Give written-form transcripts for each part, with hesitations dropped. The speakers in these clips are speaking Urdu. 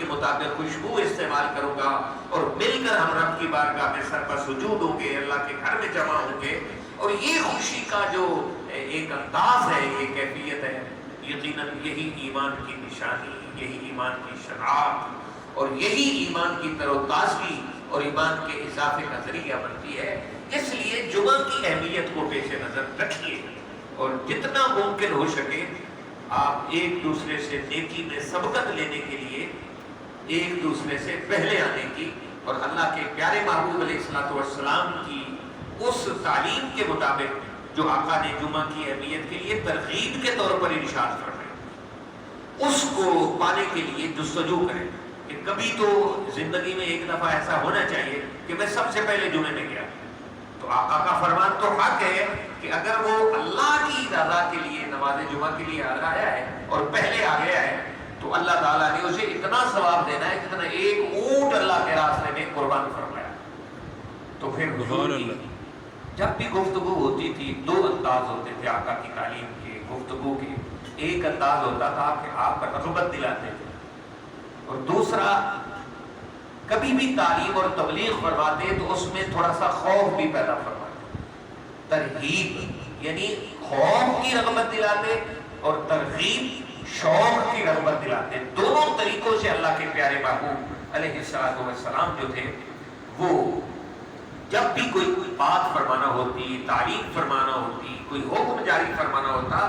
کے مطابق خوشبو استعمال کروں گا اور مل کر ہم رب کی بارگاہ میں سر پر سجود ہوں گے، اللہ کے گھر میں جمع ہوں گے. اور یہ خوشی کا جو ایک انداز ہے، یہ کیفیت ہے، یقیناً یہی ایمان کی نشانی، یہی ایمان کی شناخت اور یہی ایمان کی تر و تازگی اور ایمان کے اضافے کا ذریعہ بنتی ہے. اس لیے جمعہ کی اہمیت کو پیش نظر رکھیے اور جتنا ممکن ہو سکے آپ ایک دوسرے سے نیکی میں سبقت لینے کے لیے ایک دوسرے سے پہلے آنے کی اور اللہ کے پیارے محبوب علیہ الصلوۃ والسلام کی اس تعلیم کے مطابق جو آقا نے جمعہ کی اہمیت کے لیے ترغیب کے طور پر ارشاد فرمایا، اس کو پانے کے لیے جستجو کریں. کہ کبھی تو زندگی میں ایک دفعہ ایسا ہونا چاہیے کہ میں سب سے پہلے جمعے میں گیا. تو آقا کا فرمان تو حق ہے کہ اگر وہ اللہ کی رضا کے لیے نماز جمعہ کے لیے آیا ہے اور پہلے آ گیا ہے تو اللہ تعالیٰ نے اسے اتنا ثواب دینا ہے جتنا ایک اونٹ اللہ کے راستے میں قربان فرمایا. تو پھر جب بھی گفتگو ہوتی تھی دو انداز ہوتے تھے آقا کی تعلیم کے گفتگو کے. ایک انداز ہوتا تھا کہ آپ رغبت دلاتے تھے اور دوسرا کبھی بھی تعلیم اور تبلیغ فرماتے تو اس میں تھوڑا سا خوف بھی پیدا فرماتے. ترغیب یعنی خوف کی رغبت دلاتے اور ترغیب شوق کی رغبت دلاتے. دونوں طریقوں سے اللہ کے پیارے محبوب علیہ السلام جو تھے وہ جب بھی کوئی بات فرمانا ہوتی، تعلیم فرمانا ہوتی، کوئی حکم جاری فرمانا ہوتا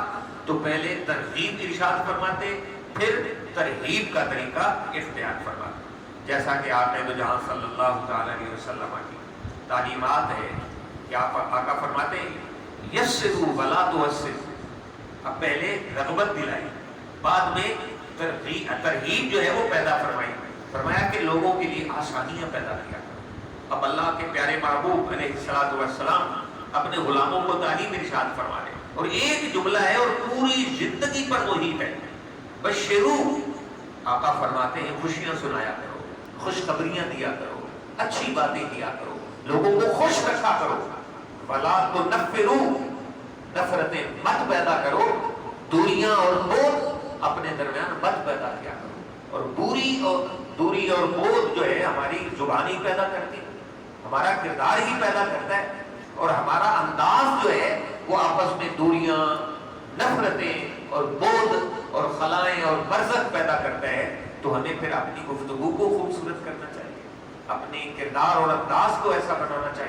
تو پہلے ترغیب ارشاد فرماتے پھر ترغیب کا طریقہ اختیار فرماتے. جیسا کہ آپ نے جہاں صلی اللہ تعالی علیہ وسلم کی تعلیمات ہے کہ آپ آقا فرماتے ہیں یسروا ولا تعسروا. اب پہلے رغبت دلائی، بعد میں ترغیب جو ہے وہ پیدا فرمایا کہ لوگوں کے لیے آسانیاں پیدا کیا. اب اللہ کے پیارے محبوب علیہ الصلوۃ والسلام اپنے غلاموں کو تعلیم ارشاد فرما رہے اور ایک جملہ ہے اور پوری زندگی پر محیط ہے. بشروا، آقا فرماتے ہیں خوشیاں سنایا کرو، خوشخبریاں دیا کرو، اچھی باتیں کیا کرو، لوگوں کو خوش رکھا کرو. ولا تنفروا، نفرتیں مت پیدا کرو، دوریاں اور بغض اپنے درمیان مت پیدا کیا کرو. اور دوری اور بغض جو ہے ہماری زبانی پیدا کرتی، ہمارا کردار ہی پیدا کرتا ہے اور ہمارا انداز جو ہے وہ آپس میں دوریاں، نفرتیں اور بغض اور خلائیں اور برزخ پیدا کرتا ہے. تو ہمیں پھر اپنی گفتگو کو خوبصورت کرنا چاہیے، اپنے کردار اور انداز کو ایسا بنانا چاہیے